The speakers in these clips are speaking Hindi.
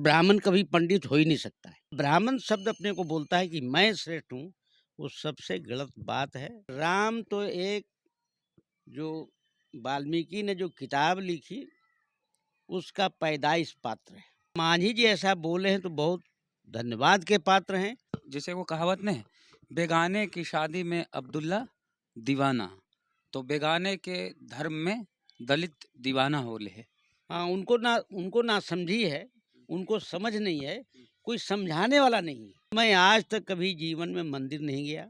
ब्राह्मण कभी पंडित हो ही नहीं सकता है। ब्राह्मण शब्द अपने को बोलता है कि मैं श्रेष्ठ हूँ, वो सबसे गलत बात है। राम तो एक जो वाल्मीकि ने जो किताब लिखी, उसका पैदाइश पात्र है। मांझी जी ऐसा बोले हैं तो बहुत धन्यवाद के पात्र हैं। जैसे वो कहावत नहीं है, बेगाने की शादी में अब्दुल्ला दीवाना, तो बेगाने के धर्म में दलित दीवाना हो ले है। हाँ, उनको ना समझी है, उनको समझ नहीं है, कोई समझाने वाला नहीं है। मैं आज तक कभी जीवन में मंदिर नहीं गया,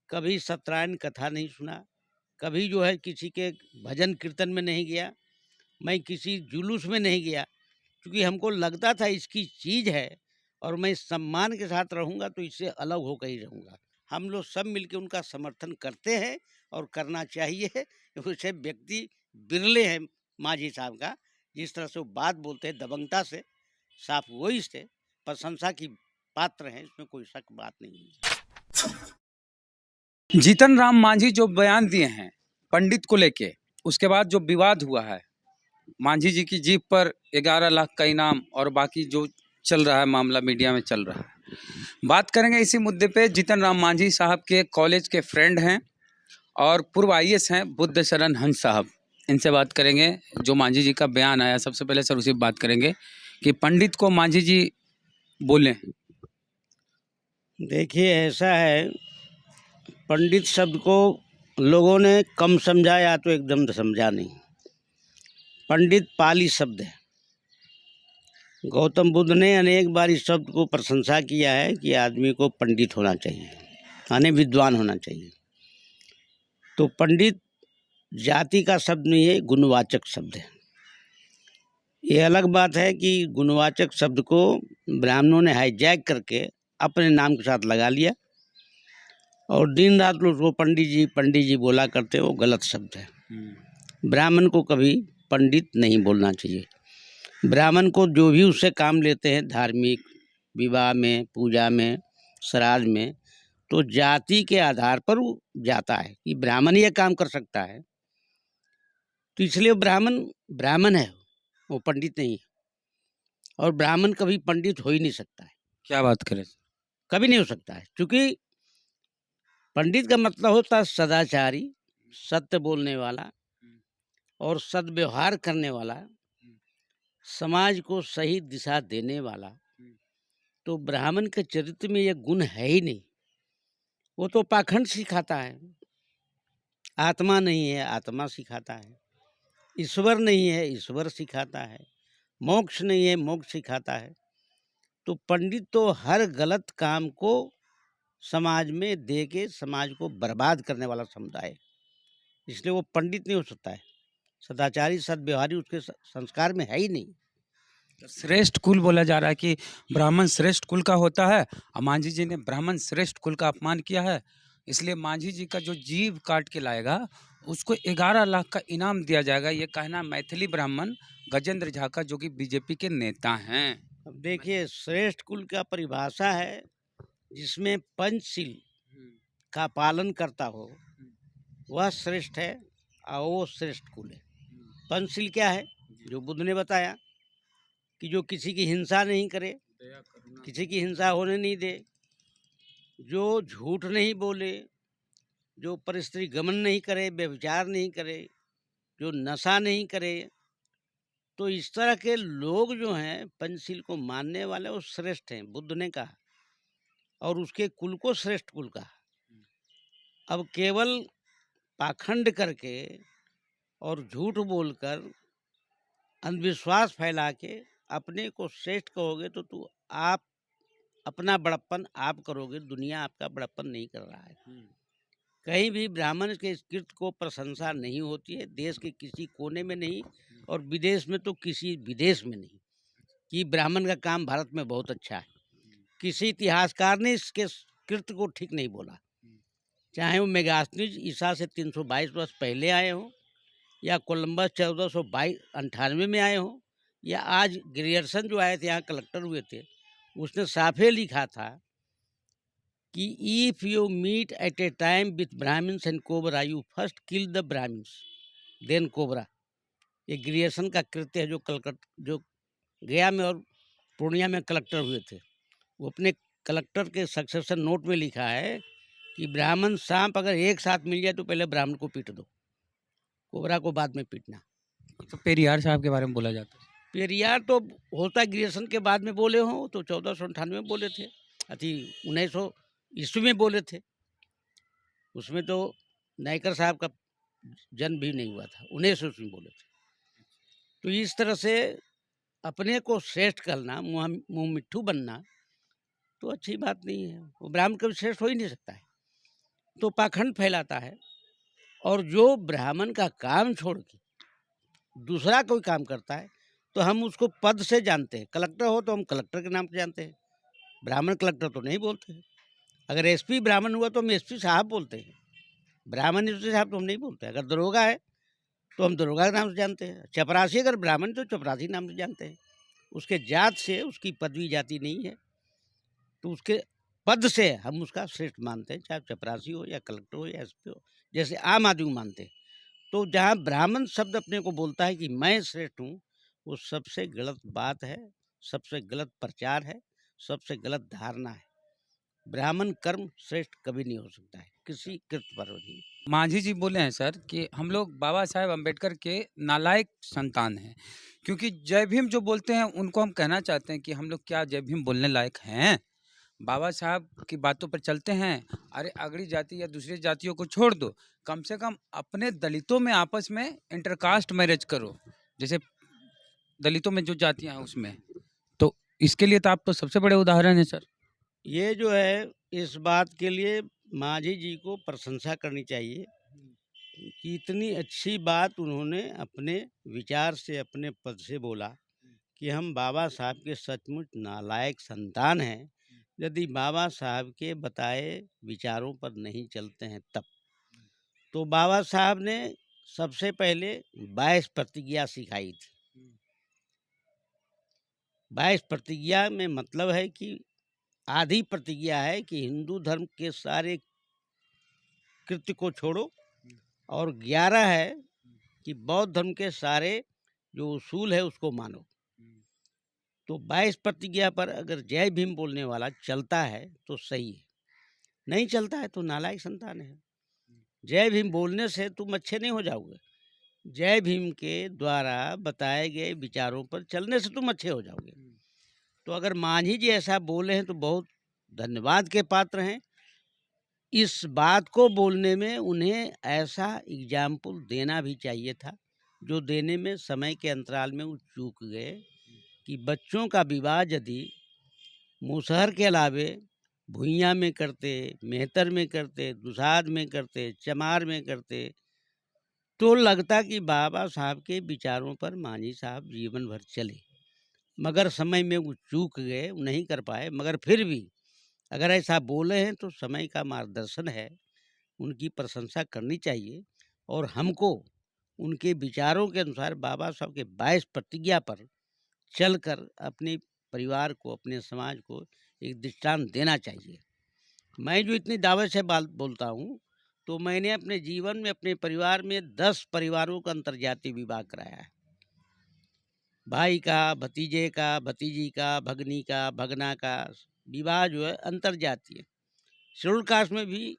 कभी सत्यनारायण कथा नहीं सुना, कभी जो है किसी के भजन कीर्तन में नहीं गया, मैं किसी जुलूस में नहीं गया, क्योंकि हमको लगता था इसकी चीज़ है और मैं सम्मान के साथ रहूँगा तो इससे अलग होकर ही रहूँगा। हम लोग सब मिलके उनका समर्थन करते हैं और करना चाहिए। वैसे व्यक्ति बिरले हैं मांझी साहब का, जिस तरह से वो बात बोलते हैं दबंगता से, साफ वही से प्रशंसा की पात्र हैं, इसमें कोई शक बात नहीं है। जीतन राम मांझी जो बयान दिए हैं पंडित को लेके, उसके बाद जो विवाद हुआ है, मांझी जी की जीप पर 11 लाख का इनाम और बाकी जो चल रहा है मामला मीडिया में चल रहा है, बात करेंगे इसी मुद्दे पे। जीतन राम मांझी साहब के कॉलेज के फ्रेंड हैं और पूर्व आईएएस हैं बुद्ध शरण हंस साहब, इनसे बात करेंगे। जो मांझी जी का बयान आया, सबसे पहले सर उसी बात करेंगे कि पंडित को मांझी जी बोले। देखिए ऐसा है, पंडित शब्द को लोगों ने कम समझा या तो एकदम समझा नहीं। पंडित पाली शब्द है। गौतम बुद्ध ने अनेक बार इस शब्द को प्रशंसा किया है कि आदमी को पंडित होना चाहिए, यानी विद्वान होना चाहिए। तो पंडित जाति का शब्द नहीं है, गुणवाचक शब्द है। ये अलग बात है कि गुणवाचक शब्द को ब्राह्मणों ने हाईजैक करके अपने नाम के साथ लगा लिया और दिन रात लोग उसको पंडित जी बोला करते, वो गलत शब्द है। ब्राह्मण को कभी पंडित नहीं बोलना चाहिए। ब्राह्मण को जो भी उससे काम लेते हैं, धार्मिक, विवाह में, पूजा में, श्राद्ध में, तो जाति के आधार पर वो जाता है कि ब्राह्मण ये काम कर सकता है, तो इसलिए ब्राह्मण ब्राह्मण है, वो पंडित नहीं है। और ब्राह्मण कभी पंडित हो ही नहीं सकता है, क्या बात करें, कभी नहीं हो सकता है, क्योंकि पंडित का मतलब होता है सदाचारी, सत्य बोलने वाला और सद्व्यवहार करने वाला, समाज को सही दिशा देने वाला। तो ब्राह्मण के चरित्र में यह गुण है ही नहीं। वो तो पाखंड सिखाता है, आत्मा नहीं है आत्मा सिखाता है, ईश्वर नहीं है ईश्वर सिखाता है, मोक्ष नहीं है मोक्ष सिखाता है। तो पंडित तो हर गलत काम को समाज में दे के समाज को बर्बाद करने वाला समुदाय है, इसलिए वो पंडित नहीं हो सकता है। सदाचारी सद्व्यवहारी उसके संस्कार में है ही नहीं। श्रेष्ठ कुल बोला जा रहा है कि ब्राह्मण श्रेष्ठ कुल का होता है, और मांझी जी ने ब्राह्मण श्रेष्ठ कुल का अपमान किया है। इसलिए मांझी जी का जो जीभ काट के लाएगा उसको 11 लाख का इनाम दिया जाएगा, ये कहना मैथिली ब्राह्मण गजेंद्र झा का, जो कि बीजेपी के नेता हैं। अब देखिए, श्रेष्ठ कुल का परिभाषा है जिसमें पंचशील का पालन करता हो, वह श्रेष्ठ है और वो श्रेष्ठ कुल है। पंचशील क्या है? जो बुद्ध ने बताया कि जो किसी की हिंसा नहीं करे, किसी की हिंसा होने नहीं दे, जो झूठ नहीं बोले, जो परस्त्री गमन नहीं करे, व्यभिचार नहीं करे, जो नशा नहीं करे, तो इस तरह के लोग जो हैं पंचशील को मानने वाले, वो श्रेष्ठ हैं, बुद्ध ने कहा, और उसके कुल को श्रेष्ठ कुल कहा। अब केवल पाखंड करके और झूठ बोलकर अंधविश्वास फैला के अपने को श्रेष्ठ कहोगे तो आप अपना बड़प्पन आप करोगे, दुनिया आपका बड़प्पन नहीं कर रहा है। कहीं भी ब्राह्मण के कृत्य को प्रशंसा नहीं होती है, देश के किसी कोने में नहीं और विदेश में तो किसी विदेश में नहीं, कि ब्राह्मण का काम भारत में बहुत अच्छा है। किसी इतिहासकार ने इसके कृत्य को ठीक नहीं बोला, चाहे वो मेगास्थनीज ईसा से 322 वर्ष पहले आए हों, या कोलंबस 1498 में आए हों, या आज ग्रियर्सन जो आए थे यहाँ कलेक्टर हुए थे, उसने साफे लिखा था कि if you meet at a time with Brahmins and cobra you first kill the Brahmins then cobra. ये ग्रियर्सन का कृत्य है जो गया में और पूर्णिया में कलेक्टर हुए थे। वो अपने कलेक्टर के सक्सेशन नोट में लिखा है कि ब्राह्मण सांप अगर एक साथ मिल जाए तो पहले ब्राह्मण को पीट दो, कोबरा को बाद में पीटना। तो पेरियार साहब के बारे में बोला जाता है। पेरियार तो होता ग्रेजुएशन के बाद में बोले हों, तो 1498 में बोले थे, अथी 1900 ईस्वी में बोले थे। उसमें तो नायकर साहब का जन्म भी नहीं हुआ था, 1900 ईस्वी में बोले थे। तो इस तरह से अपने को श्रेष्ठ करना, मुँह मिट्ठू बनना तो अच्छी बात नहीं है। वो ब्राह्मण कभी श्रेष्ठ हो ही नहीं सकता है, तो पाखंड फैलाता है। और जो ब्राह्मण का काम छोड़ के दूसरा कोई काम करता है तो हम उसको पद से जानते हैं। कलेक्टर हो तो हम कलेक्टर के नाम से जानते हैं, ब्राह्मण कलेक्टर तो नहीं बोलते हैं। अगर एसपी ब्राह्मण हुआ तो हम एसपी साहब बोलते हैं, ब्राह्मण एसपी साहब तो हम नहीं बोलते। अगर दरोगा है तो हम दरोगा के नाम से जानते हैं। चपरासी अगर ब्राह्मण तो चपरासी नाम से जानते हैं। उसके जात से उसकी पदवी जाति नहीं है, तो उसके पद से हम उसका श्रेष्ठ मानते हैं, चाहे चपरासी हो या कलेक्टर हो या एसपी हो, जैसे आम आदमी को मानते हैं। तो जहाँ ब्राह्मण शब्द अपने को बोलता है कि मैं श्रेष्ठ हूँ, वो सबसे गलत बात है, सबसे गलत प्रचार है, सबसे गलत धारणा है। ब्राह्मण कर्म श्रेष्ठ कभी नहीं हो सकता है, किसी कृत पर नहीं। मांझी जी बोले हैं सर कि हम लोग बाबा साहेब अम्बेडकर के नालायक संतान हैं, क्योंकि जय भीम जो बोलते हैं उनको हम कहना चाहते हैं कि हम लोग क्या जय भीम बोलने लायक हैं? बाबा साहब की बातों पर चलते हैं। अरे अगड़ी जाति या दूसरी जातियों को छोड़ दो, कम से कम अपने दलितों में आपस में इंटरकास्ट मैरिज करो, जैसे दलितों में जो जातियां हैं उसमें। तो इसके लिए तो आप तो सबसे बड़े उदाहरण हैं सर। ये जो है, इस बात के लिए मांझी जी को प्रशंसा करनी चाहिए कि इतनी अच्छी बात उन्होंने अपने विचार से, अपने पद से बोला कि हम बाबा साहब के सचमुच नालायक संतान हैं, यदि बाबा साहब के बताए विचारों पर नहीं चलते हैं तब। तो बाबा साहब ने सबसे पहले 22 प्रतिज्ञा सिखाई थी। 22 प्रतिज्ञा में मतलब है कि आधी प्रतिज्ञा है कि हिंदू धर्म के सारे कृत्य को छोड़ो, और 11 है कि बौद्ध धर्म के सारे जो उसूल है उसको मानो। तो 22 प्रतिज्ञा पर अगर जय भीम बोलने वाला चलता है तो सही है, नहीं चलता है तो नालायक संतान है। जय भीम बोलने से तुम अच्छे नहीं हो जाओगे, जय भीम के द्वारा बताए गए विचारों पर चलने से तुम अच्छे हो जाओगे। तो अगर मांझी जी ऐसा बोले हैं तो बहुत धन्यवाद के पात्र हैं। इस बात को बोलने में उन्हें ऐसा एग्जाम्पल देना भी चाहिए था, जो देने में समय के अंतराल में वो चूक गए कि बच्चों का विवाह यदि मुसहर के अलावे भुइयाँ में करते, मेहतर में करते, दुसाध में करते, चमार में करते, तो लगता कि बाबा साहब के विचारों पर मांझी साहब जीवन भर चले। मगर समय में वो चूक गए, वो नहीं कर पाए। मगर फिर भी अगर ऐसा बोले हैं तो समय का मार्गदर्शन है, उनकी प्रशंसा करनी चाहिए। और हमको उनके विचारों के अनुसार बाबा साहब के 22 प्रतिज्ञा पर चलकर अपने परिवार को, अपने समाज को एक दृष्टांत देना चाहिए। मैं जो इतनी दावत से बात बोलता हूँ, तो मैंने अपने जीवन में, अपने परिवार में 10 परिवारों का अंतर्जातीय विवाह कराया है। भाई का, भतीजे का, भतीजी का, भगनी का, भगना का विवाह जो है अंतर्जातीय। शेड्यूल कास्ट में भी,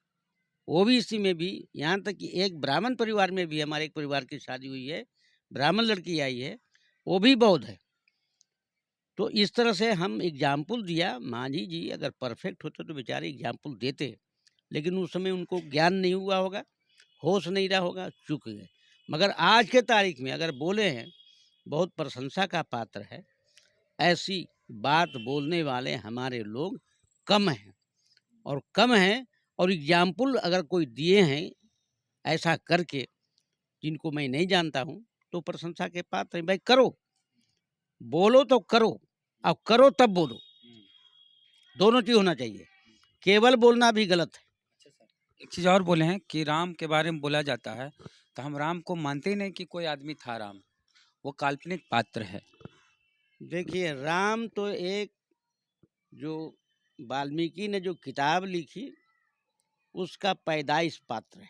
ओबीसी में भी, यहाँ तक कि एक ब्राह्मण परिवार में भी हमारे एक परिवार की शादी हुई है, ब्राह्मण लड़की आई है, वो भी बौद्ध है। तो इस तरह से हम एग्जाम्पल दिया। मांझी जी अगर परफेक्ट होते तो बेचारे एग्जाम्पल देते, लेकिन उस समय उनको ज्ञान नहीं हुआ होगा, होश नहीं रहा होगा, चूक गए। मगर आज के तारीख में अगर बोले हैं, बहुत प्रशंसा का पात्र है। ऐसी बात बोलने वाले हमारे लोग कम हैं, और कम हैं, और एग्जाम्पल अगर कोई दिए हैं ऐसा करके, जिनको मैं नहीं जानता हूँ, तो प्रशंसा के पात्र हैं। भाई करो, बोलो तो करो, अब करो तब बोलो, दोनों चीज होना चाहिए। केवल बोलना भी गलत है। एक चीज और बोले हैं कि राम के बारे में बोला जाता है, तो हम राम को मानते ही नहीं कि कोई आदमी था राम, वो काल्पनिक पात्र है। देखिए, राम तो एक, जो वाल्मीकि ने जो किताब लिखी उसका पैदाइश पात्र है।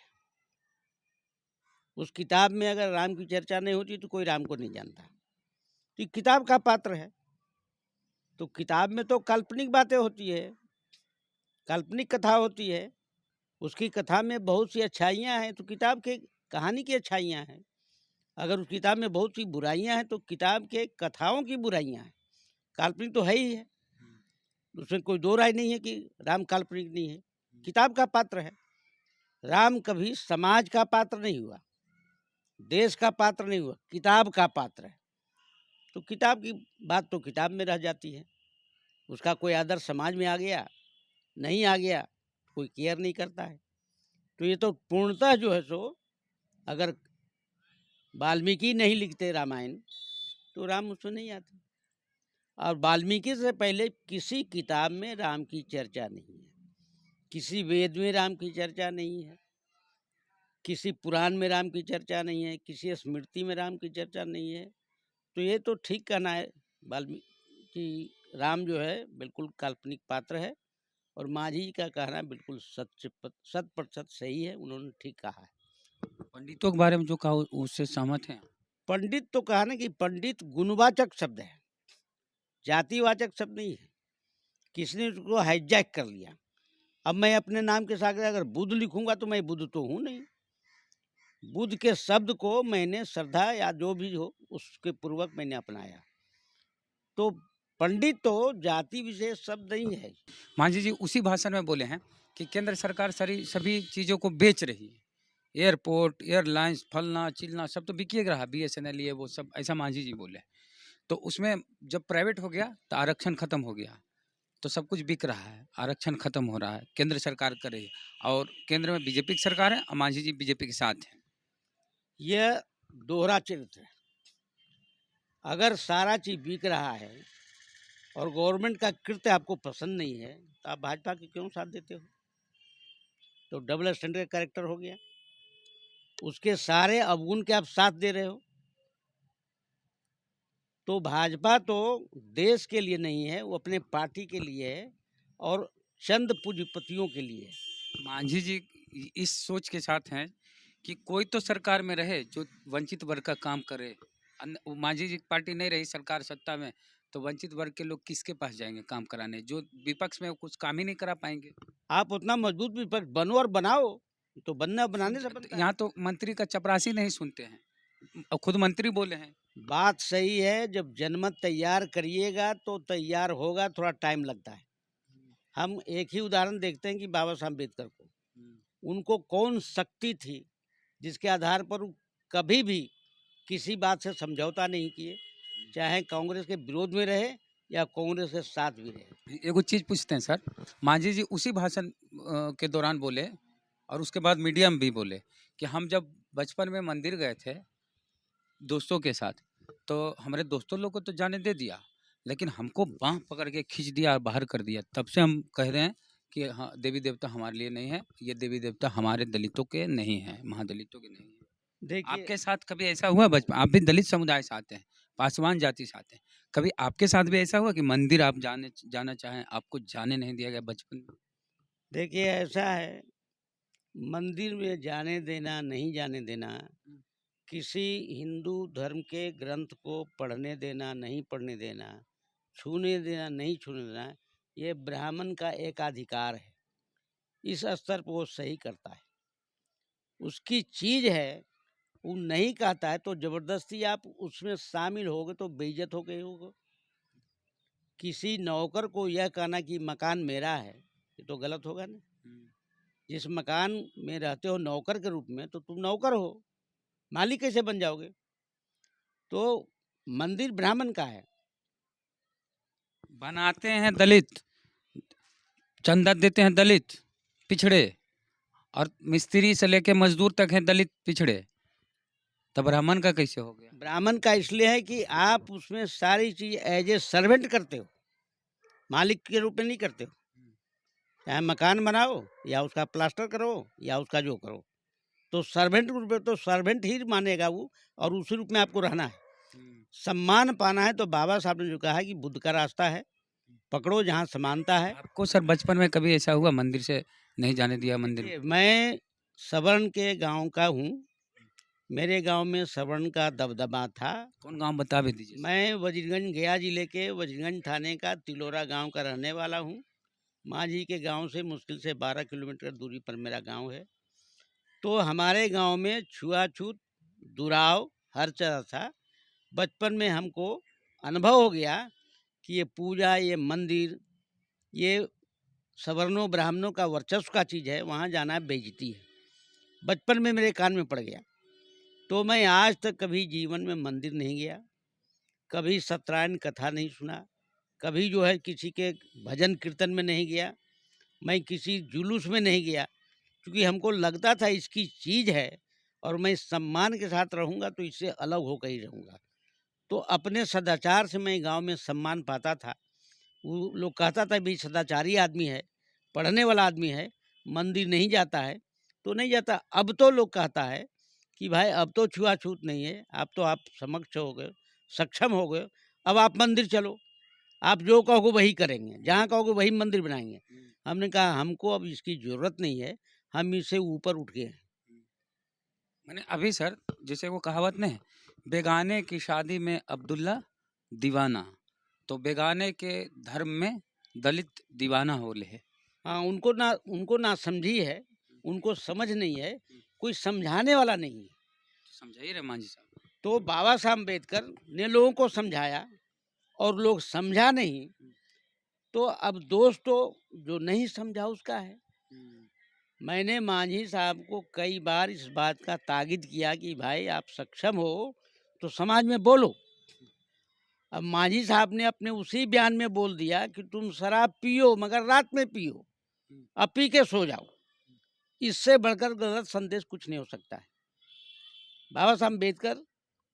उस किताब में अगर राम की चर्चा नहीं होती तो कोई राम को नहीं जानता। तो ये किताब का पात्र है। तो किताब में तो काल्पनिक बातें होती है, काल्पनिक कथा होती है। उसकी कथा में बहुत सी अच्छाइयाँ हैं, तो किताब के कहानी की अच्छाइयाँ हैं। अगर उस किताब में बहुत सी बुराइयाँ हैं, तो किताब के कथाओं की बुराइयाँ हैं। काल्पनिक तो है ही है, उसमें कोई दो राय नहीं है कि राम काल्पनिक नहीं है, किताब का पात्र है। राम कभी समाज का पात्र नहीं हुआ, देश का पात्र नहीं हुआ, किताब का पात्र है। तो किताब की बात तो किताब में रह जाती है। उसका कोई आदर्श समाज में आ गया, नहीं आ गया, कोई केयर नहीं करता है। तो ये तो पूर्णतः जो है सो, अगर वाल्मीकि नहीं लिखते रामायण, तो राम उसमें नहीं आते। और वाल्मीकि से पहले किसी किताब में राम की चर्चा नहीं है, किसी वेद में राम की चर्चा नहीं है, किसी पुराण में राम की चर्चा नहीं है, किसी स्मृति में राम की चर्चा नहीं है। तो ये तो ठीक कहना है वाल्मीकि कि राम जो है बिल्कुल काल्पनिक पात्र है, और माझी जी का कहना बिल्कुल 100% सही है, उन्होंने ठीक कहा है। पंडितों के बारे में जो कहा उससे सहमत हैं? पंडित तो कहा ना कि पंडित गुणवाचक शब्द है, जातिवाचक शब्द नहीं है। किसी ने उसको हाईजैक कर लिया। अब मैं अपने नाम के साथ अगर बुद्ध लिखूंगा तो मैं बुद्ध तो हूँ नहीं। बुद्ध के शब्द को मैंने श्रद्धा या जो भी हो उसके पूर्वक मैंने अपनाया। तो पंडित तो जाति विशेष शब्द नहीं है। मांझी जी उसी भाषण में बोले हैं कि केंद्र सरकार सभी चीज़ों को बेच रही है, एयरपोर्ट, एयरलाइंस, फलना चिलना सब तो बिक रहा, BSNL ये वो सब, ऐसा मांझी जी बोले। तो उसमें जब प्राइवेट हो गया तो आरक्षण खत्म हो गया, तो सब कुछ बिक रहा है, आरक्षण खत्म हो रहा है, केंद्र सरकार कर रही है और केंद्र में बीजेपी की सरकार है और मांझी जी बीजेपी के साथ हैं। यह दोहरा चरित्र है। अगर सारा चीज बिक रहा है और गवर्नमेंट का कृत्य आपको पसंद नहीं है, तो आप भाजपा के क्यों साथ देते हो? तो डबल स्टैंडर्ड कैरेक्टर हो गया। उसके सारे अवगुण के आप साथ दे रहे हो। तो भाजपा तो देश के लिए नहीं है, वो अपने पार्टी के लिए है और चंद पूंजीपतियों के लिए है। मांझी जी इस सोच के साथ हैं कि कोई तो सरकार में रहे जो वंचित वर्ग का काम करे। मांझी जी की पार्टी नहीं रही सरकार सत्ता में तो वंचित वर्ग के लोग किसके पास जाएंगे काम कराने, जो विपक्ष में वो कुछ काम ही नहीं करा पाएंगे। आप उतना मजबूत विपक्ष बनो और बनाओ, तो बनना बनाने से बनता है। यहाँ तो मंत्री का चपरासी नहीं सुनते हैं, और खुद मंत्री बोले हैं। बात सही है, जब जनमत तैयार करिएगा तो तैयार होगा, थोड़ा टाइम लगता है। हम एक ही उदाहरण देखते हैं कि बाबा साहब अम्बेडकर को, उनको कौन शक्ति थी जिसके आधार पर वो कभी भी किसी बात से समझौता नहीं किए, चाहे कांग्रेस के विरोध में रहे या कांग्रेस के साथ भी रहे। एगो चीज पूछते हैं सर, मांझी जी उसी भाषण के दौरान बोले और उसके बाद मीडिया में भी बोले कि हम जब बचपन में मंदिर गए थे दोस्तों के साथ, तो हमारे दोस्तों लोग को तो जाने दे दिया, लेकिन हमको बांह पकड़ के खींच दिया और बाहर कर दिया। तब से हम कह रहे हैं कि हाँ, देवी देवता हमारे लिए नहीं है, ये देवी देवता हमारे दलितों के नहीं है, महादलितों के नहीं है। देखिए, आपके साथ कभी ऐसा हुआ बचपन, आप भी दलित समुदाय से आते हैं, पासवान जाति से आते हैं, कभी आपके साथ भी ऐसा हुआ कि मंदिर आप जाना चाहें, आपको जाने नहीं दिया गया बचपन में? देखिए ऐसा है, मंदिर में जाने देना नहीं जाने देना, किसी हिंदू धर्म के ग्रंथ को पढ़ने देना नहीं पढ़ने देना, छूने देना नहीं छूने देना, ये ब्राह्मण का एक अधिकार है। इस स्तर पर वो सही करता है, उसकी चीज है। वो नहीं कहता है तो जबरदस्ती आप उसमें शामिल होगे तो बेइज्जत हो गए होगे। किसी नौकर को यह कहना कि मकान मेरा है, ये तो गलत होगा ना। जिस मकान में रहते हो नौकर के रूप में, तो तुम नौकर हो, मालिक कैसे बन जाओगे? तो मंदिर ब्राह्मण का है। बनाते हैं दलित, चंदा देते हैं दलित पिछड़े, और मिस्त्री से लेके मजदूर तक हैं दलित पिछड़े, तब ब्राह्मण का कैसे हो गया? ब्राह्मण का इसलिए है कि आप उसमें सारी चीज एज ए सर्वेंट करते हो, मालिक के रूप में नहीं करते हो। चाहे मकान बनाओ या उसका प्लास्टर करो या उसका जो करो, तो सर्वेंट रूप में तो सर्वेंट ही मानेगा वो, और उसी रूप में आपको रहना है। सम्मान पाना है तो बाबा साहब ने जो कहा है कि बुद्ध का रास्ता है, पकड़ो जहाँ समानता है। आपको सर बचपन में कभी ऐसा हुआ मंदिर से नहीं जाने दिया मंदिर? मैं सवर्ण के गांव का हूँ, मेरे गांव में श्रवण का दबदबा था। कौन गांव बता भी दीजिए। मैं वजीरगंज गया जिले के वजीरगंज थाने का तिलोरा गांव का रहने वाला हूं। मांझी के गांव से मुश्किल से 12 किलोमीटर दूरी पर मेरा गांव है। तो हमारे गांव में छुआछूत, दुराव हर तरह था। बचपन में हमको अनुभव हो गया कि ये पूजा, ये मंदिर, ये सवर्णों ब्राह्मणों का वर्चस्व का चीज़ है, वहाँ जाना बेइज्जती है। बचपन में मेरे कान में पड़ गया। तो मैं आज तक कभी जीवन में मंदिर नहीं गया, कभी सत्यनारायण कथा नहीं सुना, कभी जो है किसी के भजन कीर्तन में नहीं गया, मैं किसी जुलूस में नहीं गया, क्योंकि हमको लगता था इसकी चीज़ है और मैं सम्मान के साथ रहूँगा तो इससे अलग होकर ही रहूँगा। तो अपने सदाचार से मैं गांव में सम्मान पाता था। वो लोग कहता था भाई सदाचारी आदमी है, पढ़ने वाला आदमी है, मंदिर नहीं जाता है, तो नहीं जाता। अब तो लोग कहता है कि भाई अब तो छुआछूत नहीं है, अब तो आप समक्ष हो गए, सक्षम हो गए, अब आप मंदिर चलो, आप जो कहोगे वही करेंगे, जहाँ कहोगे वही मंदिर बनाएंगे। हमने कहा हमको अब इसकी ज़रूरत नहीं है, हम इससे ऊपर उठ गए हैं। मैंने अभी सर, जैसे वो कहावत नहीं है, बेगाने की शादी में अब्दुल्ला दीवाना, तो बेगाने के धर्म में दलित दीवाना हो ले है। हाँ, उनको ना समझी है, उनको समझ नहीं है, कोई समझाने वाला नहीं है। तो समझाइए रे मांझी साहब। तो बाबा साहब अम्बेडकर ने लोगों को समझाया और लोग समझा नहीं, तो अब दोष तो जो नहीं समझा उसका है। मैंने मांझी साहब को कई बार इस बात का ताकीद किया कि भाई आप सक्षम हो तो समाज में बोलो। अब मांझी साहब ने अपने उसी बयान में बोल दिया कि तुम शराब पियो मगर रात में पियो, अब पी के सो जाओ। इससे बढ़कर गलत संदेश कुछ नहीं हो सकता है। बाबा साहब अम्बेडकर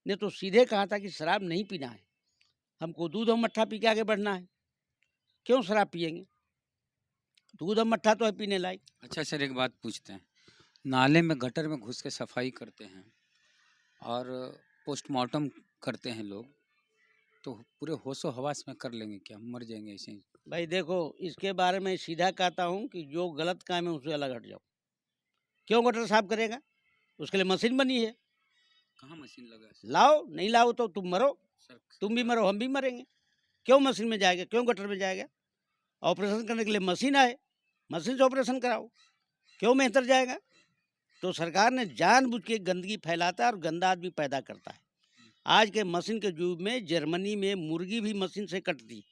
ने तो सीधे कहा था कि शराब नहीं पीना है, हमको दूध और मट्ठा पी के आगे बढ़ना है। क्यों शराब पिएंगे? दूध और मट्ठा तो है पीने लायक। अच्छा सर, एक बात पूछते हैं, नाले में गटर में घुस के सफाई करते हैं और पोस्टमार्टम करते हैं लोग, तो पूरे होशो हवास में कर लेंगे क्या, मर जाएंगे ऐसे ही? भाई देखो, इसके बारे में सीधा कहता हूँ कि जो गलत काम है उससे अलग हट जाओ। क्यों गटर साफ करेगा? उसके लिए मशीन बनी है, कहाँ मशीन लगा है सर? लाओ, नहीं लाओ तो तुम मरो, सर, तुम भी मरो, हम भी मरेंगे। क्यों मशीन में जाएगा, क्यों गटर में जाएगा? ऑपरेशन करने के लिए मशीन आए, मशीन से ऑपरेशन कराओ, क्यों मेहतर जाएगा? तो सरकार ने जानबूझ के गंदगी फैलाता है और गंदा आदमी पैदा करता है। आज के मशीन के युग में जर्मनी में मुर्गी भी मशीन से कटती,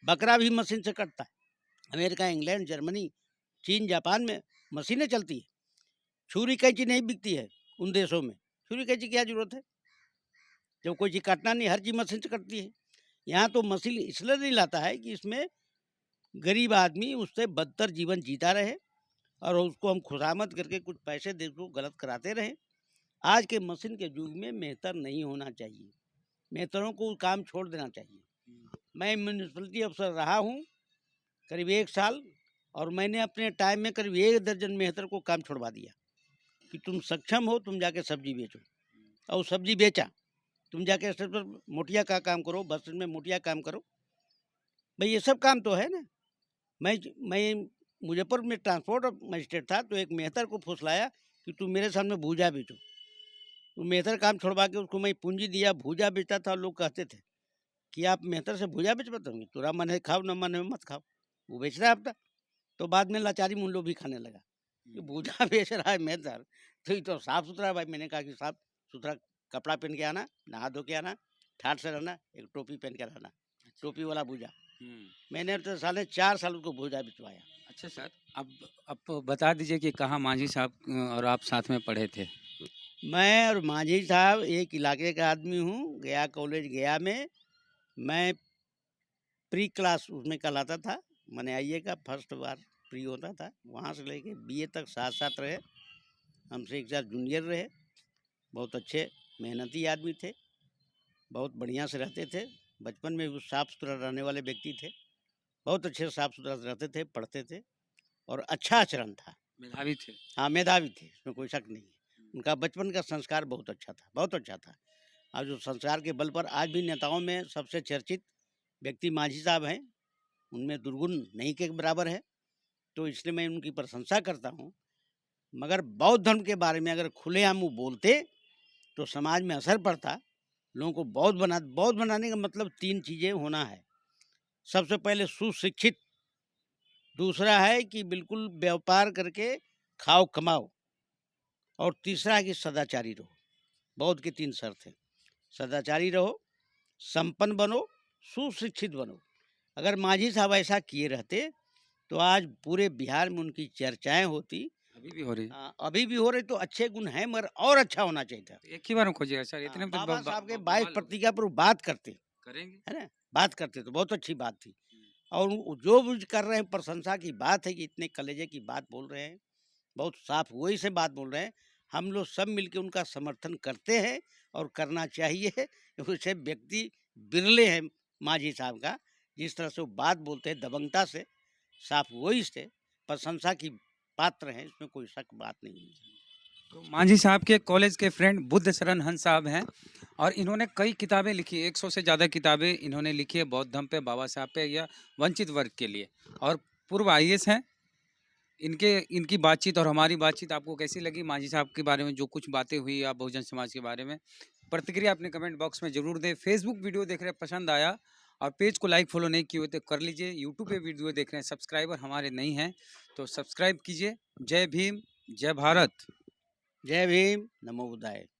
बकरा भी मशीन से कटता है। अमेरिका, इंग्लैंड, जर्मनी, चीन, जापान में मशीनें चलती है। छुरी कैंची नहीं बिकती है उन देशों में। छुरी कैंची क्या जरूरत है? जब कोई चीज़ काटना नहीं, हर चीज़ मशीन से कटती है। यहाँ तो मशीन इसलिए नहीं लाता है कि इसमें गरीब आदमी उससे बदतर जीवन जीता रहे और उसको हम खुशामद करके कुछ पैसे दे को गलत कराते रहे। आज के मशीन के युग में मेहतर नहीं होना चाहिए, मेहतरों को काम छोड़ देना चाहिए। मैं म्यूनिसिपलिटी अफसर रहा हूँ करीब 1 साल, और मैंने अपने टाइम में करीब 1 दर्जन मेहतर को काम छोड़वा दिया कि तुम सक्षम हो, तुम जाके सब्जी बेचो, और सब्जी बेचा। तुम जाके स्टेशन पर मोटिया का काम करो, बस में मोटिया काम करो। भाई ये सब काम तो है ना। मैं मुजफ्फरपुर में ट्रांसपोर्ट मजिस्ट्रेट था, तो एक मेहतर को फुसलाया कि तू मेरे सामने भूजा बेचो। तो मेहतर काम छोड़वा के उसको मैं पूंजी दिया, भूजा बेचता था। लोग कहते थे कि आप मेहतर से भूजा बेचवाते होंगे, तुरा मन है खाओ, न मन है मत खाओ। वो बेच रहा है अपना। तो बाद में लाचारी मुल्लो भी खाने लगा कि भूजा बेच रहा है मेहतर, तो ये तो साफ सुथरा है भाई। मैंने कहा कि साफ सुथरा कपड़ा पहन के आना, नहा धो के आना, ठाठ से रहना, एक टोपी पहन के रहना, टोपी वाला भूजा। मैंने तो साले 4 साल उसको भूजा बिचवाया। अच्छा सर, अब बता दीजिए कि कहाँ मांझी साहब और आप साथ में पढ़े थे? मैं और मांझी साहब एक इलाके का आदमी हूँ। गया कॉलेज गया में मैं प्री क्लास उसमें कहलाता था, मैंने आईए का फर्स्ट बार प्री होता था। वहाँ से लेके बीए तक साथ साथ रहे, हमसे एक साथ जूनियर रहे। बहुत अच्छे मेहनती आदमी थे, बहुत बढ़िया से रहते थे। बचपन में भी साफ़ सुथरा रहने वाले व्यक्ति थे, बहुत अच्छे साफ़ सुथरा से रहते थे, पढ़ते थे और अच्छा आचरण था। मेधावी थे? हाँ, मेधावी थे, इसमें कोई शक नहीं है। उनका बचपन का संस्कार बहुत अच्छा था, बहुत अच्छा था। और जो संस्कार के बल पर आज भी नेताओं में सबसे चर्चित व्यक्ति मांझी साहब हैं, उनमें दुर्गुण नहीं के बराबर है। तो इसलिए मैं उनकी प्रशंसा करता हूँ। मगर बौद्ध धर्म के बारे में अगर खुलेआम वो बोलते तो समाज में असर पड़ता, लोगों को बहुत बनाने का मतलब 3 चीज़ें होना है। सबसे पहले सुशिक्षित, दूसरा है कि बिल्कुल व्यापार करके खाओ कमाओ, और तीसरा है कि सदाचारी रहो। बौद्ध की 3 शर्त हैं। सदाचारी रहो, संपन्न बनो, सुशिक्षित बनो। अगर मांझी साहब ऐसा किए रहते तो आज पूरे बिहार में उनकी चर्चाएं होती। अभी भी हो रही है। अभी भी हो रही, तो अच्छे गुण हैं मगर और अच्छा होना चाहिए था। एक ही बार में खोजिएगा सर, इतने में तो बाबा साहब के 22 बवाल हो प्रतिज्ञा पर वो बात करते, करेंगे। है ना, बात करते तो बहुत अच्छी बात थी। और जो भी कर रहे हैं प्रशंसा की बात है कि इतने कलेजे की बात बोल रहे हैं, बहुत साफ वही से बात बोल रहे हैं। हम लोग सब मिलके उनका समर्थन करते हैं और करना चाहिए। उसे व्यक्ति बिरले हैं मांझी साहब का, जिस तरह से वो बात बोलते हैं दबंगता से, साफ वही से प्रशंसा की पात्र हैं, इसमें कोई शक बात नहीं है। तो मांझी साहब के कॉलेज के फ्रेंड बुद्ध शरण हंस साहब हैं और इन्होंने कई किताबें लिखी, 100 से ज़्यादा किताबें इन्होंने लिखी है बौद्ध धर्म पे, बाबा साहब पे या वंचित वर्ग के लिए, और पूर्व आईएएस हैं। इनकी बातचीत और हमारी बातचीत आपको कैसी लगी, मांझी साहब के बारे में जो कुछ बातें हुई या बहुजन समाज के बारे में, प्रतिक्रिया अपने कमेंट बॉक्स में जरूर दें। फेसबुक वीडियो देख रहे हैं, पसंद आया और पेज को लाइक फॉलो नहीं किए हुए तो कर लीजिए। यूट्यूब पे वीडियो देख रहे हैं, सब्सक्राइबर हमारे नहीं हैं तो सब्सक्राइब कीजिए। जय भीम, जय भारत। जय भीम, नमो बुद्धाय।